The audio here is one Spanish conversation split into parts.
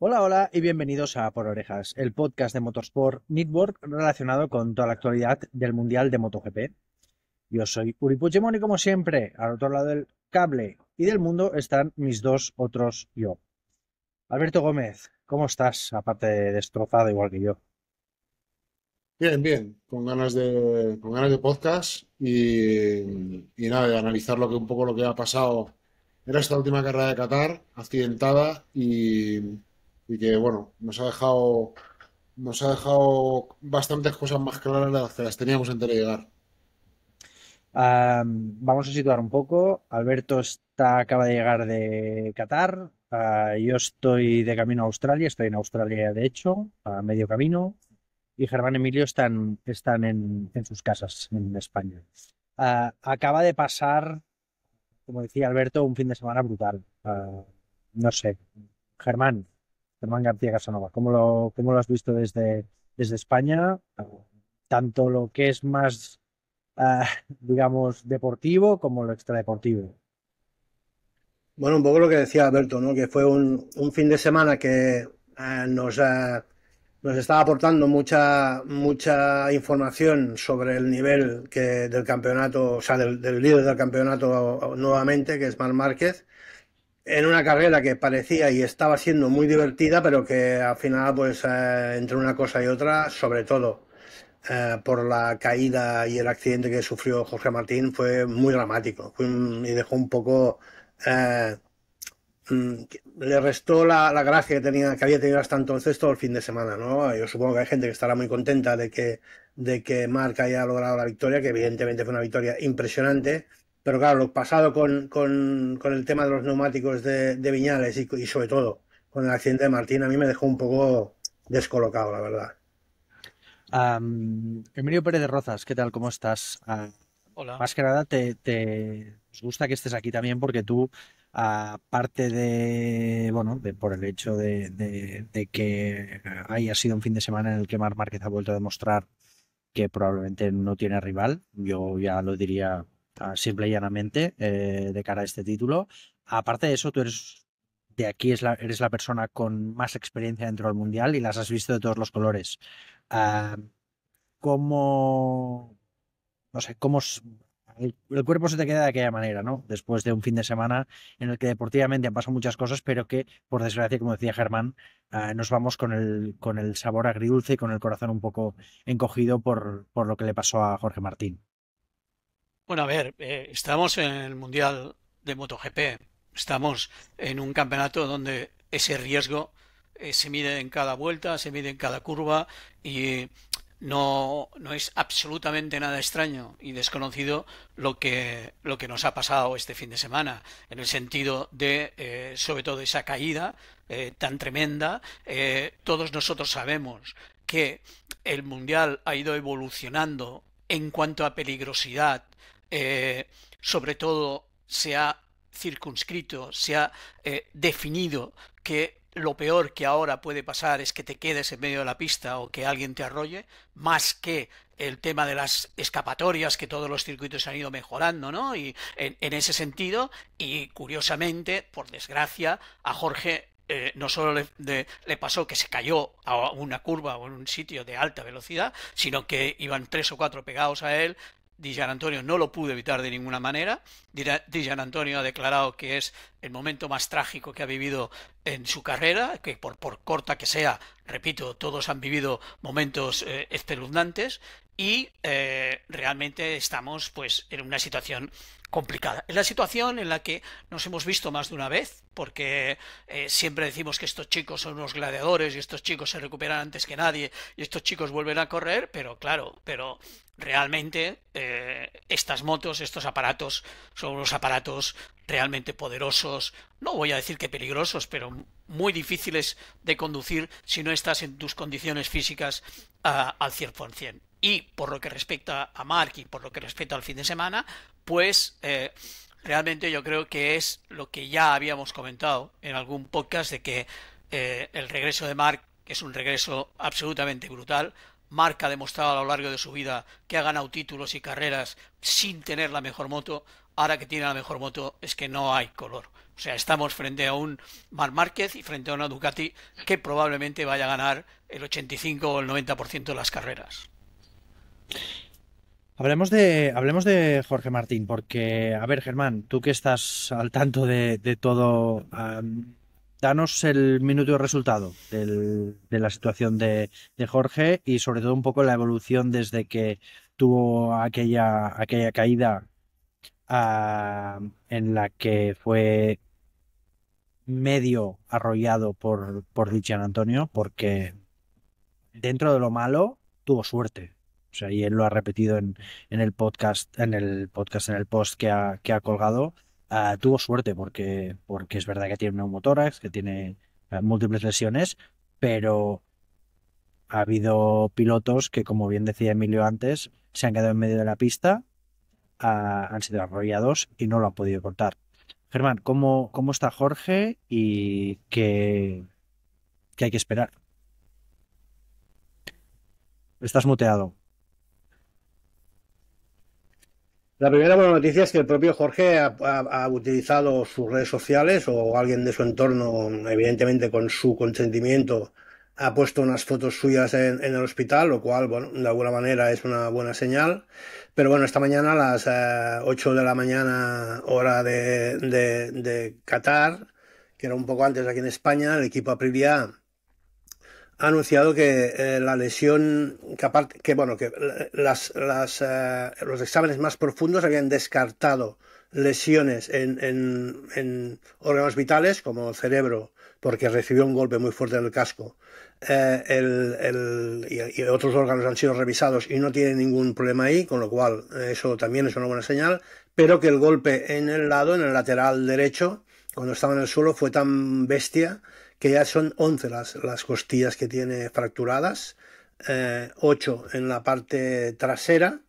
Hola, hola y bienvenidos a Por Orejas, el podcast de Motorsport Network relacionado con toda la actualidad del Mundial de MotoGP. Yo soy Uri Puigdemont y como siempre, al otro lado del cable y del mundo están mis dos otros yo. Alberto Gómez, ¿cómo estás? Aparte de destrozado igual que yo. Bien, bien, con ganas de podcast y nada, de analizar un poco lo que ha pasado en esta última carrera de Qatar, accidentada y que bueno, nos ha dejado bastantes cosas más claras de las que las teníamos antes de llegar. Vamos a situar un poco. Alberto acaba de llegar de Qatar. Yo estoy de camino a Australia, estoy en Australia de hecho, a medio camino. Y Germán y Emilio están en sus casas en España. Acaba de pasar, como decía Alberto, un fin de semana brutal. No sé, Germán, Germán García Casanova, ¿cómo lo has visto desde España? Tanto lo que es más, digamos, deportivo como lo extradeportivo. Bueno, un poco lo que decía Alberto, ¿no? Que fue un fin de semana que nos estaba aportando mucha información sobre el nivel del campeonato, o sea, del líder del campeonato nuevamente, que es Marc Márquez, en una carrera que parecía y estaba siendo muy divertida, pero que al final, pues, entre una cosa y otra, sobre todo por la caída y el accidente que sufrió Jorge Martín, fue muy dramático. Y dejó un poco... eh, le restó la gracia que había tenido hasta entonces todo el fin de semana, ¿no? Yo supongo que hay gente que estará muy contenta de que Marc haya logrado la victoria, que evidentemente fue una victoria impresionante, pero claro, lo pasado con el tema de los neumáticos de Viñales y sobre todo con el accidente de Martín, a mí me dejó un poco descolocado, la verdad. Emilio Pérez de Rozas, ¿qué tal? ¿Cómo estás? Hola. Más que nada, nos gusta que estés aquí también porque tú, aparte bueno, por el hecho de que haya sido un fin de semana en el que Marc Márquez ha vuelto a demostrar que probablemente no tiene rival, yo ya lo diría simple y llanamente de cara a este título. Aparte de eso, tú eres de aquí, eres la persona con más experiencia dentro del Mundial y las has visto de todos los colores. Ah, ¿Cómo, no sé, el cuerpo se te queda de aquella manera, ¿no? Después de un fin de semana en el que deportivamente han pasado muchas cosas, pero que, por desgracia, como decía Germán, nos vamos con el sabor agridulce y con el corazón un poco encogido por lo que le pasó a Jorge Martín. Bueno, a ver, estamos en el Mundial de MotoGP. Estamos en un campeonato donde ese riesgo se mide en cada vuelta, se mide en cada curva y no es absolutamente nada extraño y desconocido lo que nos ha pasado este fin de semana, en el sentido de, sobre todo, esa caída tan tremenda. Todos nosotros sabemos que el Mundial ha ido evolucionando en cuanto a peligrosidad, eh, sobre todo se ha circunscrito, se ha definido que lo peor que ahora puede pasar es que te quedes en medio de la pista o que alguien te arrolle, más que el tema de las escapatorias, que todos los circuitos han ido mejorando, ¿no? Y en ese sentido, y curiosamente, por desgracia, a Jorge no solo le pasó que se cayó a una curva o en un sitio de alta velocidad, sino que iban tres o cuatro pegados a él. Di Gianantonio no lo pudo evitar de ninguna manera. Di Gianantonio ha declarado que es el momento más trágico que ha vivido en su carrera, que por corta que sea, repito, todos han vivido momentos espeluznantes y realmente estamos pues en una situación complicada. Es la situación en la que nos hemos visto más de una vez, porque siempre decimos que estos chicos son unos gladiadores y estos chicos se recuperan antes que nadie y estos chicos vuelven a correr, pero claro, pero realmente estas motos, estos aparatos, son unos aparatos realmente poderosos, no voy a decir que peligrosos, pero muy difíciles de conducir si no estás en tus condiciones físicas al 100%. Y por lo que respecta a Mark y por lo que respecta al fin de semana, pues realmente yo creo que es lo que ya habíamos comentado en algún podcast de que el regreso de Mark es un regreso absolutamente brutal, Marc ha demostrado a lo largo de su vida que ha ganado títulos y carreras sin tener la mejor moto. Ahora que tiene la mejor moto es que no hay color. O sea, estamos frente a un Marc Márquez y frente a una Ducati que probablemente vaya a ganar el 85 o el 90% de las carreras. Hablemos de Jorge Martín, porque, a ver, Germán, tú que estás al tanto de todo, danos el minuto de resultado de la situación de Jorge y sobre todo un poco la evolución desde que tuvo aquella caída en la que fue medio arrollado por Di Giannantonio, porque dentro de lo malo tuvo suerte. O sea, y él lo ha repetido en el podcast, en el post que ha colgado. Tuvo suerte porque es verdad que tiene neumotórax, que tiene múltiples lesiones, pero ha habido pilotos que, como bien decía Emilio antes, se han quedado en medio de la pista, han sido arrollados y no lo han podido contar. Germán, ¿cómo está Jorge y qué hay que esperar? Estás muteado. La primera buena noticia es que el propio Jorge ha utilizado sus redes sociales o alguien de su entorno, evidentemente con su consentimiento, ha puesto unas fotos suyas en el hospital, lo cual, bueno, de alguna manera es una buena señal. Pero bueno, esta mañana a las 8 de la mañana, hora de Qatar, que era un poco antes aquí en España, el equipo Aprilia ha anunciado que la lesión, que los exámenes más profundos habían descartado lesiones en órganos vitales como el cerebro, porque recibió un golpe muy fuerte en el casco. Y otros órganos han sido revisados y no tiene ningún problema ahí, con lo cual eso también es una buena señal, pero que el golpe en el lateral derecho, cuando estaba en el suelo, fue tan bestia que ya son 11 las costillas que tiene fracturadas, 8 en la parte trasera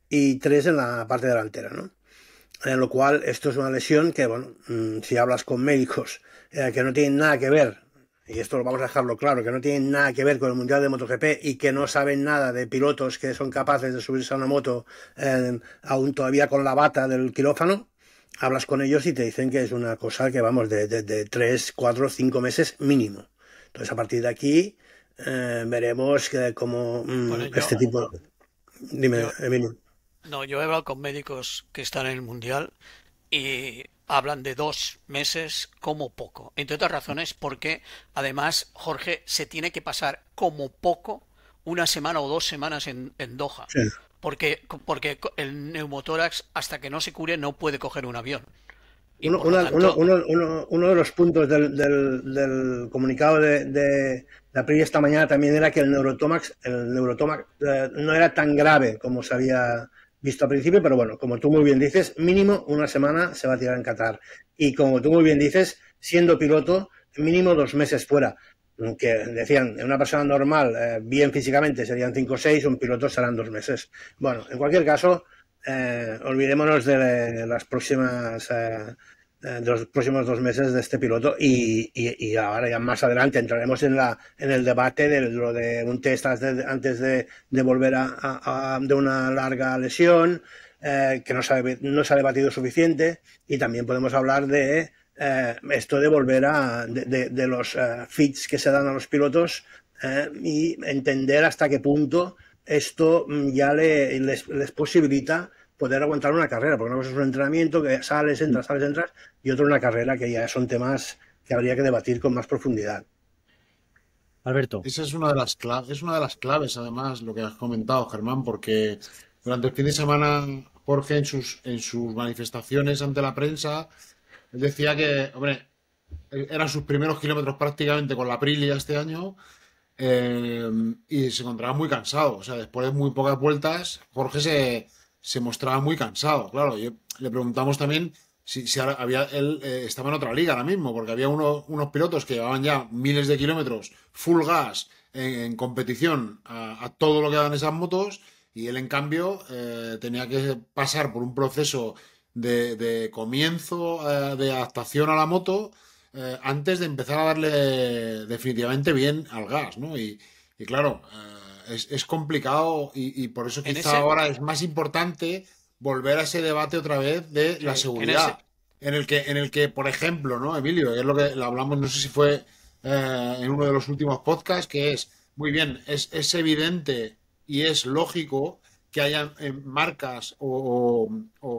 y 3 en la parte delantera, ¿no? En lo cual, esto es una lesión que, bueno, si hablas con médicos que no tienen nada que ver, y esto lo vamos a dejarlo claro, que no tienen nada que ver con el Mundial de MotoGP y que no saben nada de pilotos que son capaces de subirse a una moto aún todavía con la bata del quirófano, hablas con ellos y te dicen que es una cosa que vamos de 3, 4, 5 meses mínimo. Entonces, a partir de aquí veremos cómo Bueno, este tipo... Dime, yo, Emilio. no, yo he hablado con médicos que están en el Mundial y hablan de 2 meses como poco. Entre otras razones porque además Jorge se tiene que pasar como poco una semana o 2 semanas en Doha. Sí. Porque el neumotórax hasta que no se cure no puede coger un avión. Y Uno, por lo tanto, uno de los puntos del comunicado de Aprilia esta mañana también era que el neurotórax no era tan grave como se había visto al principio, pero bueno, como tú muy bien dices, mínimo una semana se va a tirar en Qatar. Y como tú muy bien dices, siendo piloto, mínimo 2 meses fuera. Que decían, en una persona normal, bien físicamente, serían 5 o 6, un piloto serán 2 meses. Bueno, en cualquier caso, olvidémonos de las próximas... de los próximos 2 meses de este piloto y ahora ya más adelante entraremos en el debate de lo de un test antes de volver de una larga lesión que no se ha debatido suficiente, y también podemos hablar de esto de volver de los fits que se dan a los pilotos y entender hasta qué punto esto ya les posibilita poder aguantar una carrera, porque una cosa es un entrenamiento que sales, entras, y otra una carrera que ya son temas que habría que debatir con más profundidad. Alberto. Esa es una de las claves, además, lo que has comentado, Germán, porque durante el fin de semana Jorge en sus manifestaciones ante la prensa, él decía que, hombre, eran sus primeros kilómetros prácticamente con la Aprilia este año, y se encontraba muy cansado. O sea, después de muy pocas vueltas, Jorge se mostraba muy cansado. Claro, y le preguntamos también si ahora él estaba en otra liga ahora mismo, porque había unos pilotos que llevaban ya miles de kilómetros full gas en competición a todo lo que daban esas motos, y él en cambio tenía que pasar por un proceso de comienzo, de adaptación a la moto, antes de empezar a darle definitivamente bien al gas, ¿no? Y claro, es complicado y por eso En quizá ese, ahora es más importante volver a ese debate otra vez de la sí, en ese, seguridad, en el que, por ejemplo, ¿no, Emilio? Es lo que lo hablamos, no sé si fue en uno de los últimos podcasts, que es, muy bien, es evidente y es lógico que haya marcas o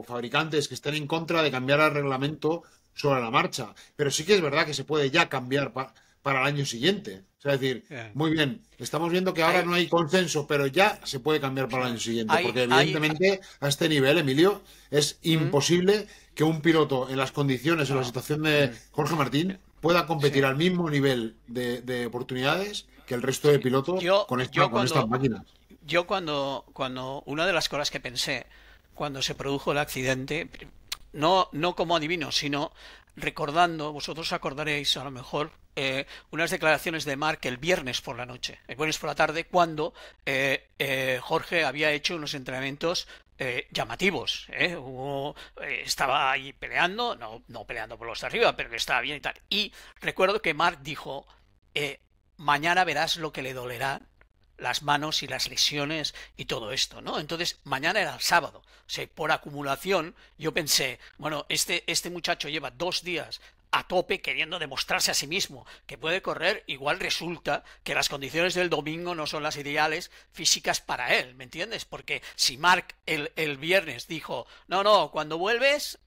fabricantes que estén en contra de cambiar el reglamento sobre la marcha, pero sí que es verdad que se puede ya cambiar para el año siguiente. O sea, es decir, eh, muy bien, estamos viendo que ahora hay, no hay consenso, pero ya se puede cambiar para el año siguiente, porque hay, evidentemente a este nivel, Emilio, es mm, imposible que un piloto en las condiciones o la no, situación de Jorge Martín pueda competir sí. al mismo nivel de oportunidades que el resto de Sí. pilotos Yo, con yo con estas cuando, máquinas. yo cuando una de las cosas que pensé cuando se produjo el accidente, no como adivino, sino recordando, vosotros acordaréis a lo mejor unas declaraciones de Mark el viernes por la noche, el viernes por la tarde, cuando Jorge había hecho unos entrenamientos llamativos. Estaba ahí peleando, no peleando por los de arriba, pero que estaba bien y tal. Y recuerdo que Mark dijo, eh, mañana verás lo que le dolerá las manos y las lesiones y todo esto, ¿no? Entonces, mañana era el sábado. O sea, por acumulación, yo pensé, bueno, este muchacho lleva 2 días a tope queriendo demostrarse a sí mismo que puede correr, igual resulta que las condiciones del domingo no son las ideales físicas para él, ¿me entiendes? Porque si Mark el viernes dijo, no, cuando vuelves,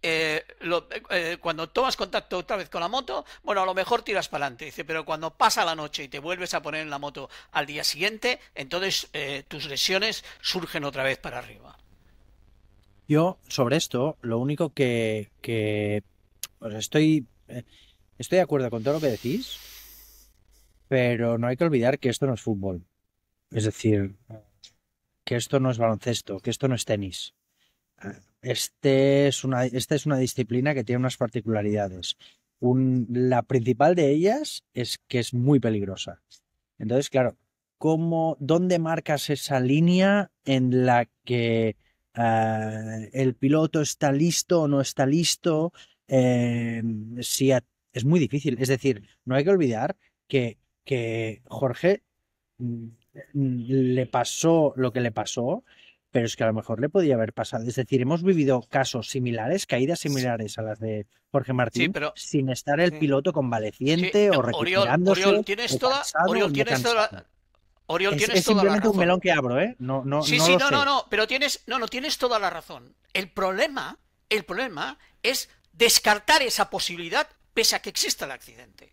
cuando tomas contacto otra vez con la moto, bueno, a lo mejor tiras para adelante, dice, pero cuando pasa la noche y te vuelves a poner en la moto al día siguiente, entonces tus lesiones surgen otra vez para arriba. Yo, sobre esto, lo único pues estoy de acuerdo con todo lo que decís, pero no hay que olvidar que esto no es fútbol. Es decir, que esto no es baloncesto, que esto no es tenis. Esta es una disciplina que tiene unas particularidades. La principal de ellas es que es muy peligrosa. Entonces, claro, ¿dónde marcas esa línea en la que el piloto está listo o no está listo? Eh, si a- es muy difícil. Es decir, no hay que olvidar que Jorge mm, le pasó lo que le pasó, pero es que a lo mejor le podía haber pasado. Es decir, hemos vivido casos similares, caídas similares a las de Jorge Sí, Martín, pero sin estar el sí, piloto sí, convaleciente o Oriol, recuperándose tienes o toda, cansado o Oriol, no tienes toda, cansado. Oriol, Es tienes toda la simplemente un melón razón. que abro, ¿eh? Sí, No sí, lo no, sé. pero tienes toda la razón. El problema es descartar esa posibilidad pese a que exista el accidente.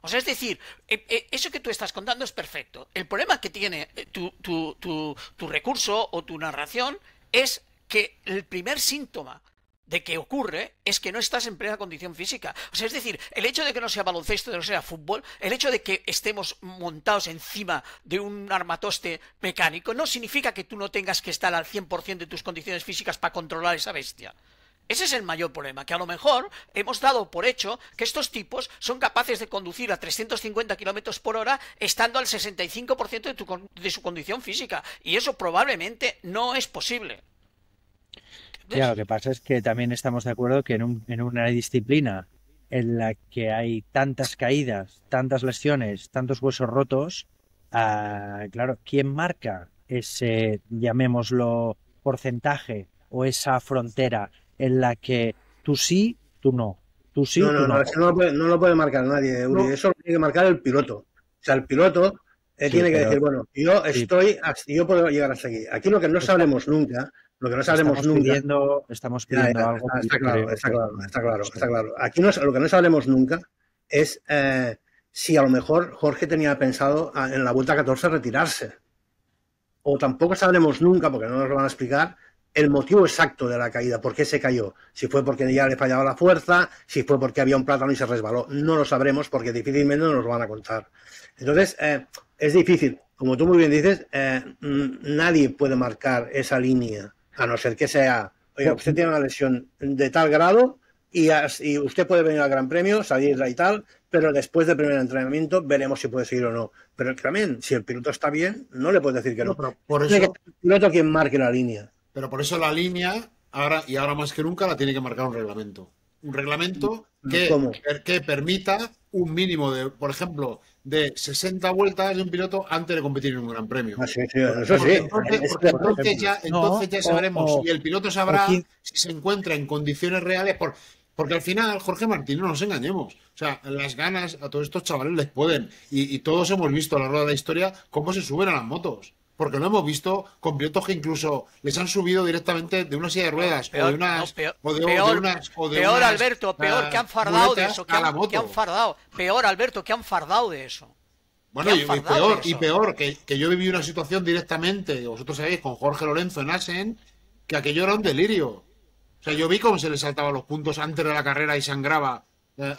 O sea, es decir, eso que tú estás contando es perfecto. El problema que tiene tu recurso o tu narración es que el primer síntoma de que ocurre es que no estás en plena condición física. O sea, es decir, el hecho de que no sea baloncesto, de no sea fútbol, el hecho de que estemos montados encima de un armatoste mecánico, no significa que tú no tengas que estar al 100% de tus condiciones físicas para controlar esa bestia. Ese es el mayor problema, que a lo mejor hemos dado por hecho que estos tipos son capaces de conducir a 350 kilómetros por hora estando al 65% de su condición física. Y eso probablemente no es posible. Ya, lo ¿Entiendes? que pasa es que también estamos de acuerdo que en una disciplina en la que hay tantas caídas, tantas lesiones, tantos huesos rotos, claro, ¿quién marca ese, llamémoslo, porcentaje o esa frontera en la que tú sí, tú no, tú sí, tú no? Eso no lo puede marcar nadie, Uri. No, Eso lo tiene que marcar el piloto. O sea, el piloto Sí, tiene que pero decir, bueno, sí, yo puedo llegar hasta aquí. Aquí lo que no esta- sabremos nunca, lo que no sabremos nunca, estamos ya, pidiendo ya, algo que está yo claro, creo está que claro, no, está no claro, está sé. claro. Aquí lo que no sabremos nunca es si a lo mejor Jorge tenía pensado en la vuelta 14 retirarse. O tampoco sabremos nunca, porque no nos lo van a explicar, el motivo exacto de la caída, por qué se cayó. Si fue porque ya le fallaba la fuerza, si fue porque había un plátano y se resbaló. No lo sabremos porque difícilmente nos lo van a contar. Entonces, es difícil. Como tú muy bien dices, nadie puede marcar esa línea, a no ser que sea, oiga, Bu- usted tiene una lesión de tal grado y usted puede venir al Gran Premio, salirla y tal, pero después del primer entrenamiento veremos si puede seguir o no. Pero también, si el piloto está bien, no le puedes decir que no, no. pero por Tiene que eso, ser el piloto quien marque la línea. la línea, ahora más que nunca, la tiene que marcar un reglamento. un reglamento que, ¿Cómo? que permita un mínimo de, por ejemplo, de 60 vueltas de un piloto antes de competir en un gran premio. Sí, eso Porque sí. entonces ya sabremos y el piloto sabrá si se encuentra en condiciones reales. Porque al final, Jorge Martín, no nos engañemos. O sea, las ganas a todos estos chavales les pueden. Y todos hemos visto a lo largo de la historia cómo se suben a las motos. Porque lo hemos visto con pilotos que incluso les han subido directamente de una silla de ruedas Peor, o de unas. Peor, Alberto, peor que han fardado de eso. Que han fardado. Peor, Alberto, que han fardado de eso. Bueno, y peor que yo viví una situación directamente, vosotros sabéis, con Jorge Lorenzo en Assen, que aquello era un delirio. O sea, yo vi cómo se le saltaban los puntos antes de la carrera y sangraba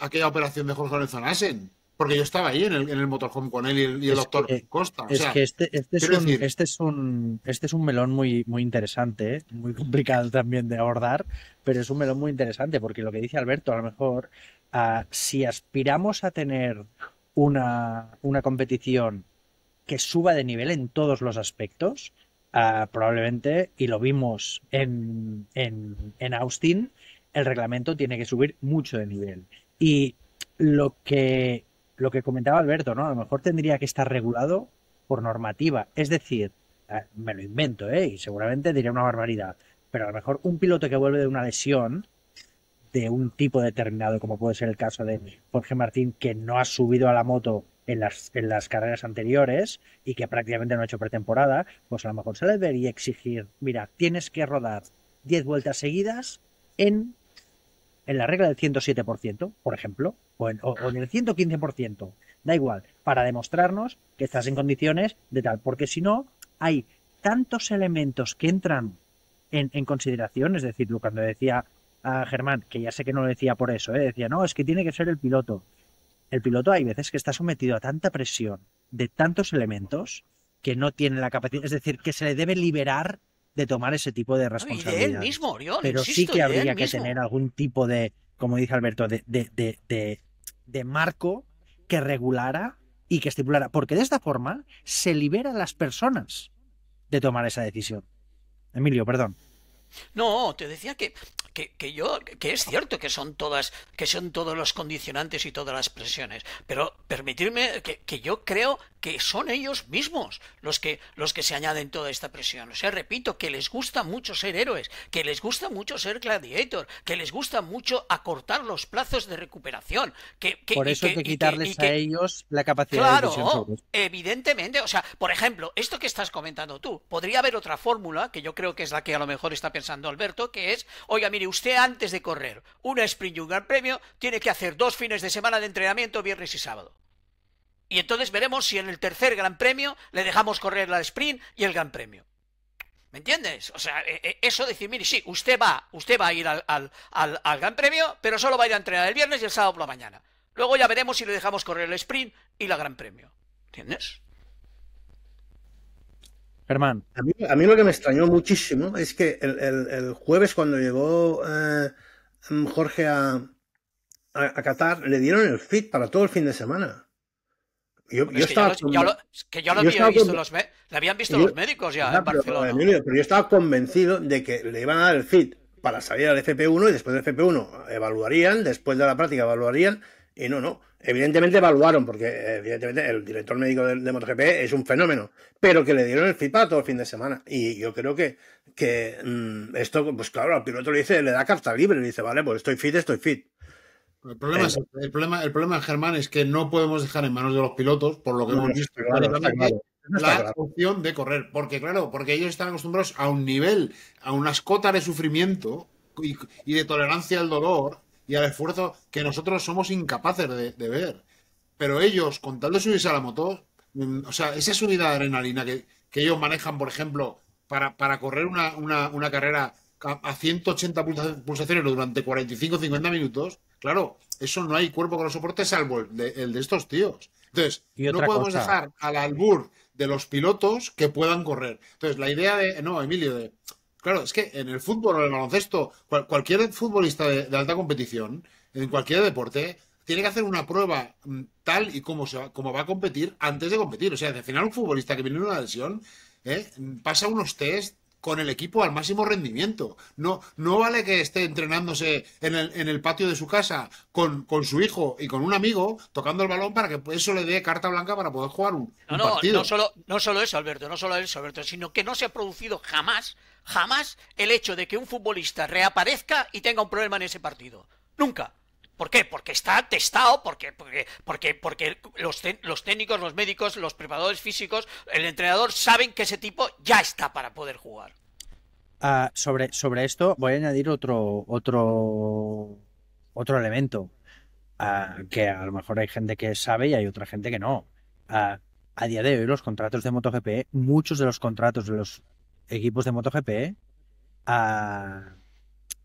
aquella operación de Jorge Lorenzo en Assen. Porque yo estaba ahí en el motorhome con él y el doctor Costa. Es que este es un melón muy, muy interesante, muy complicado también de abordar, pero es un melón muy interesante porque lo que dice Alberto, a lo mejor, si aspiramos a tener una competición que suba de nivel en todos los aspectos, probablemente, y lo vimos en Austin, el reglamento tiene que subir mucho de nivel. Y lo que comentaba Alberto, ¿no? A lo mejor tendría que estar regulado por normativa. Es decir, me lo invento, y seguramente diría una barbaridad, pero a lo mejor un piloto que vuelve de una lesión de un tipo determinado, como puede ser el caso de Jorge Martín, que no ha subido a la moto en las carreras anteriores y que prácticamente no ha hecho pretemporada, pues a lo mejor se le debería exigir, mira, tienes que rodar 10 vueltas seguidas en la regla del 107%, por ejemplo, o en el 115%, da igual, para demostrarnos que estás en condiciones de tal, porque si no, hay tantos elementos que entran en consideración, es decir, cuando decía a Germán, que ya sé que no lo decía por eso, decía, no, es que tiene que ser el piloto. El piloto hay veces que está sometido a tanta presión de tantos elementos que no tiene la capacidad, es decir, que se le debe liberar de tomar ese tipo de responsabilidad. Y de él mismo, Oriol, pero insisto, sí que habría que mismo. tener algún tipo de, como dice Alberto, de marco que regulara y que estipulara, porque de esta forma se libera a las personas de tomar esa decisión. Emilio, perdón. No, te decía que es cierto que son todos los condicionantes y todas las presiones, pero permitirme que yo creo que son ellos mismos los que se añaden toda esta presión. O sea, repito, que les gusta mucho ser héroes, que les gusta mucho ser gladiator, que les gusta mucho acortar los plazos de recuperación. Por eso hay que quitarles a ellos la capacidad de decisión sobre esto. Evidentemente, o sea, por ejemplo, esto que estás comentando tú, podría haber otra fórmula, que yo creo que es la que a lo mejor está pensando Alberto, que es, oiga, mire, usted antes de correr una sprint y un gran premio tiene que hacer 2 fines de semana de entrenamiento, viernes y sábado. Y entonces veremos si en el tercer gran premio le dejamos correr la sprint y el gran premio. ¿Me entiendes? O sea, eso decir, mire, sí, usted va a ir al gran premio, pero solo va a ir a entrenar el viernes y el sábado por la mañana. Luego ya veremos si le dejamos correr el sprint y la gran premio. ¿Entiendes? Germán. A mí lo que me extrañó muchísimo es que el jueves, cuando llegó Jorge a Qatar, le dieron el fit para todo el fin de semana. Le habían visto los médicos ya en Barcelona. Pero yo estaba convencido de que le iban a dar el fit para salir al FP1 y después del FP1 evaluarían, después de la práctica evaluarían, y no. Evidentemente evaluaron, porque evidentemente el director médico de MotoGP es un fenómeno, pero que le dieron el fit para todo el fin de semana. Y yo creo que esto, pues claro, al piloto le da carta libre, le dice, vale, pues estoy fit. El problema, Germán, es que no podemos dejar en manos de los pilotos, por lo que hemos visto, la opción de correr. Porque ellos están acostumbrados a un nivel, a unas cotas de sufrimiento y de tolerancia al dolor y al esfuerzo que nosotros somos incapaces de ver. Pero ellos, con tal de subirse a la moto, o sea, esa subida de adrenalina que ellos manejan, por ejemplo, para correr una carrera a 180 pulsaciones durante 45-50 minutos, claro, eso no hay cuerpo que lo soporte salvo el de estos tíos. Entonces, no podemos dejar al albur de los pilotos que puedan correr. Entonces, la idea Emilio, claro, es que en el fútbol o en el baloncesto, cualquier futbolista de alta competición, en cualquier deporte, tiene que hacer una prueba tal y como va a competir antes de competir. O sea, al final un futbolista que viene de una lesión pasa unos test con el equipo al máximo rendimiento. No vale que esté entrenándose en el patio de su casa con su hijo y con un amigo tocando el balón para que eso le dé carta blanca para poder jugar un partido. No solo eso, Alberto, sino que no se ha producido jamás el hecho de que un futbolista reaparezca y tenga un problema en ese partido. Nunca. ¿Por qué? Porque está testado, porque los técnicos, los médicos, los preparadores físicos, el entrenador saben que ese tipo ya está para poder jugar. Sobre esto voy a añadir otro elemento, que a lo mejor hay gente que sabe y hay otra gente que no. A día de hoy los contratos de MotoGP, muchos de los contratos de los equipos de MotoGP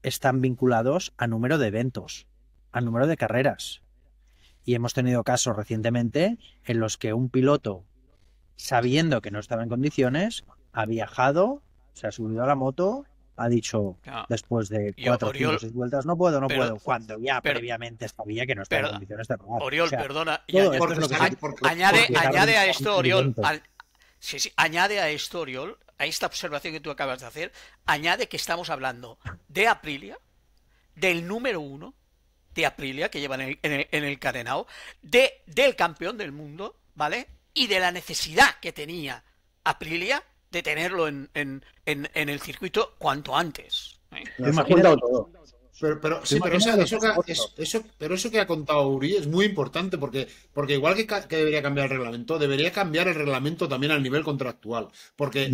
están vinculados a número de eventos, al número de carreras. Y hemos tenido casos recientemente en los que un piloto, sabiendo que no estaba en condiciones, ha viajado, se ha subido a la moto, ha dicho después de 4, 5, 6 vueltas, no puedo, cuando ya previamente sabía que no estaba en condiciones de rodar. Oriol, perdona, y añade a esto, Oriol, añade a esto, Oriol, a esta observación que tú acabas de hacer, añade que estamos hablando de Aprilia, del número 1 de Aprilia, que llevan en el carenao, del campeón del mundo, ¿vale? Y de la necesidad que tenía Aprilia de tenerlo en el circuito cuanto antes. Imagínate todo. Pero eso que ha contado Uri es muy importante porque igual que debería cambiar el reglamento, debería cambiar el reglamento también al nivel contractual. Porque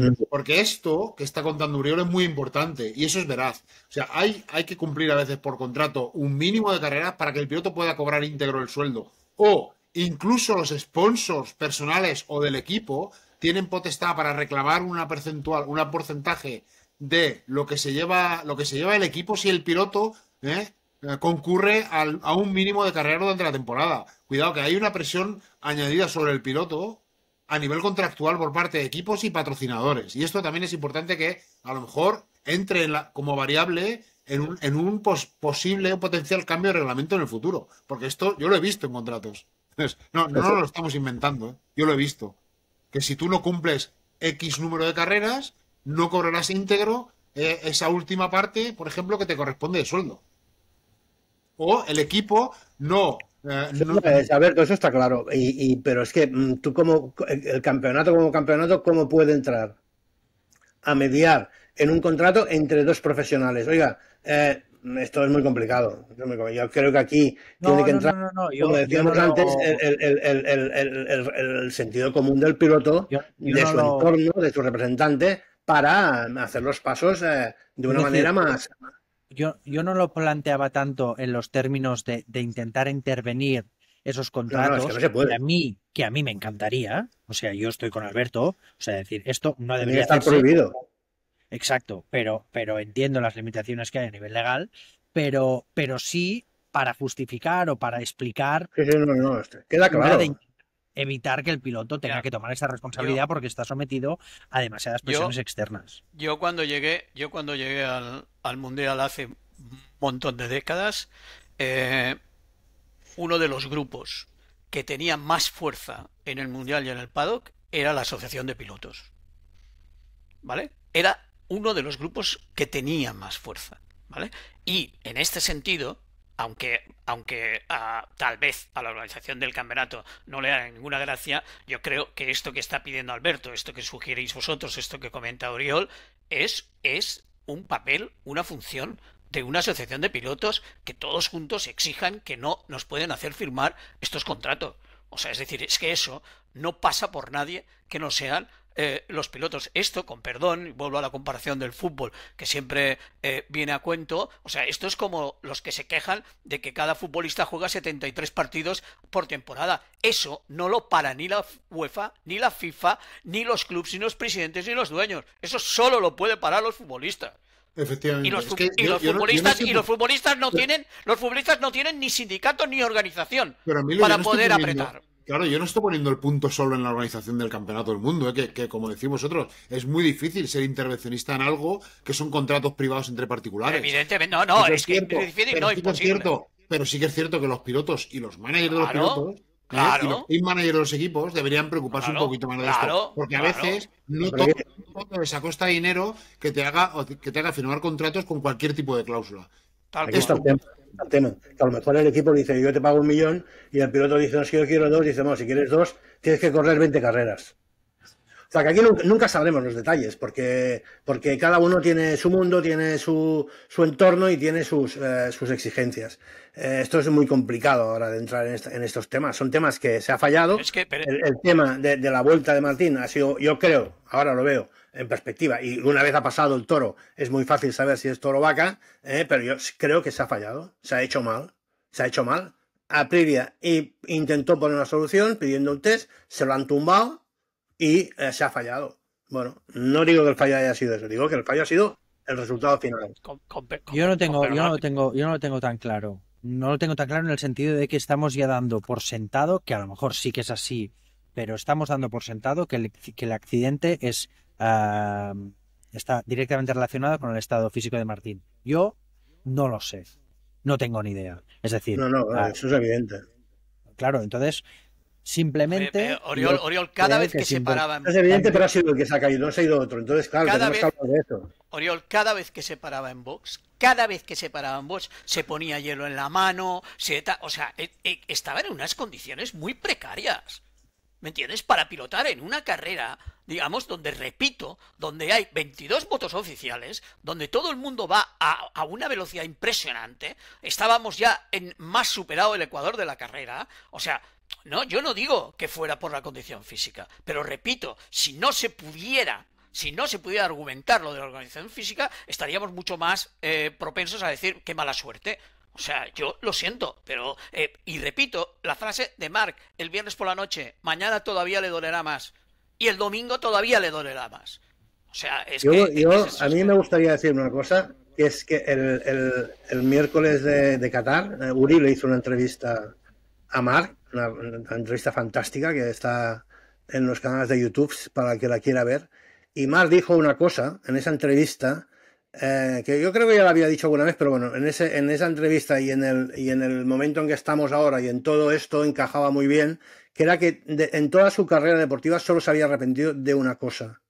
esto que está contando Uriol es muy importante y eso es veraz. O sea, hay que cumplir a veces por contrato un mínimo de carreras para que el piloto pueda cobrar íntegro el sueldo. O incluso los sponsors personales o del equipo tienen potestad para reclamar un porcentaje de lo que se lleva el equipo si el piloto concurre a un mínimo de carrera durante la temporada. Cuidado, que hay una presión añadida sobre el piloto a nivel contractual por parte de equipos y patrocinadores. Y esto también es importante que a lo mejor entre como variable en un posible o potencial cambio de reglamento en el futuro. Porque esto yo lo he visto en contratos. No lo estamos inventando. Yo lo he visto. Que si tú no cumples X número de carreras, no cobrarás íntegro esa última parte, por ejemplo, que te corresponde de sueldo. O el equipo no. Alberto, eso está claro. Pero es que tú como el campeonato como campeonato, ¿cómo puede entrar a mediar en un contrato entre dos profesionales? Oiga, esto es muy complicado. Yo creo que aquí tiene que entrar, como decíamos antes, el sentido común del piloto, de su entorno, de su representante, para hacer los pasos de una manera más... Yo no lo planteaba tanto en los términos de intentar intervenir esos contratos, es que no se puede. que a mí me encantaría. O sea, yo estoy con Alberto, o sea, decir, esto no debería estar prohibido. Exacto, pero entiendo las limitaciones que hay a nivel legal, pero sí para justificar o para explicar. No, queda claro. Evitar que el piloto tenga que tomar esa responsabilidad porque está sometido a demasiadas presiones externas. Yo cuando llegué al Mundial hace un montón de décadas, uno de los grupos que tenía más fuerza en el Mundial y en el paddock era la Asociación de Pilotos. ¿Vale? Era uno de los grupos que tenía más fuerza. ¿Vale? Y en este sentido, aunque tal vez a la organización del campeonato no le haga ninguna gracia, yo creo que esto que está pidiendo Alberto, esto que sugeréis vosotros, esto que comenta Oriol, es un papel, una función de una asociación de pilotos que todos juntos exijan que no nos pueden hacer firmar estos contratos. O sea, es decir, es que eso no pasa por nadie que no sean los pilotos. Esto, con perdón, vuelvo a la comparación del fútbol, que siempre viene a cuento, o sea, esto es como los que se quejan de que cada futbolista juega 73 partidos por temporada. Eso no lo para ni la UEFA, ni la FIFA, ni los clubes, ni los presidentes, ni los dueños. Eso solo lo puede parar los futbolistas. Efectivamente. Y los futbolistas no tienen ni sindicato ni organización para poder apretar. Claro, yo no estoy poniendo el punto solo en la organización del campeonato del mundo, que como decís vosotros, es muy difícil ser intervencionista en algo que son contratos privados entre particulares. Evidentemente, no, es que es difícil, no, imposible. Pero sí que es cierto que los pilotos y los managers de los pilotos Y los Claro, team managers de los equipos deberían preocuparse un claro, poquito más de esto. claro, Porque a claro. veces no Pero todo que- les cuesta dinero que te haga firmar contratos con cualquier tipo de cláusula. Tal Aquí está cual. el tema. Que a lo mejor el equipo dice, yo te pago 1 millón, y el piloto dice, no, si yo quiero 2, dice, no, si quieres 2, tienes que correr 20 carreras. O sea, que aquí nunca sabremos los detalles, porque cada uno tiene su mundo, tiene su entorno y tiene sus exigencias. Esto es muy complicado ahora de entrar en estos temas. Son temas que se ha fallado. Es que, pero, El tema de la vuelta de Martín ha sido, yo creo, ahora lo veo en perspectiva, y una vez ha pasado el toro, es muy fácil saber si es toro o vaca, pero yo creo que se ha fallado, se ha hecho mal, Aprilia intentó poner una solución pidiendo un test, se lo han tumbado y se ha fallado. Bueno, no digo que el fallo haya sido eso, digo que el fallo ha sido el resultado final. Yo no perdón, lo tengo tan claro. No lo tengo tan claro en el sentido de que estamos ya dando por sentado, que a lo mejor sí que es así, pero estamos dando por sentado que el accidente está directamente relacionado con el estado físico de Martín. Yo no lo sé, no tengo ni idea. Es decir, No, eso es evidente. claro, entonces simplemente Oriol, cada creo vez que que se paraba Es evidente, en pero ha sido el que se ha caído, no se ha ido otro. Entonces, claro, cada tenemos que vez, hablar de eso. Oriol, cada vez que se paraba en box, cada vez que se paraba en box, se ponía hielo en la mano, o sea, estaba en unas condiciones muy precarias. ¿Me entiendes? Para pilotar en una carrera, digamos, donde, repito, donde hay 22 motos oficiales, donde todo el mundo va a una velocidad impresionante, estábamos ya en más superado el ecuador de la carrera, o sea, no, yo no digo que fuera por la condición física, pero repito, si no se pudiera argumentar lo de la organización física, estaríamos mucho más propensos a decir qué mala suerte. O sea, yo lo siento, pero... y repito, la frase de Mark, el viernes por la noche, mañana todavía le dolerá más. Y el domingo todavía le dolerá más. O sea, es Yo, que... yo, es a mí me gustaría decir una cosa, que es que el miércoles de Qatar, Uri le hizo una entrevista a Mark, una entrevista fantástica que está en los canales de YouTube para el que la quiera ver. Y Mark dijo una cosa en esa entrevista que yo creo que ya la había dicho alguna vez, pero bueno, en esa entrevista y en el momento en que estamos ahora y en todo esto encajaba muy bien, que era que en toda su carrera deportiva solo se había arrepentido de una cosa,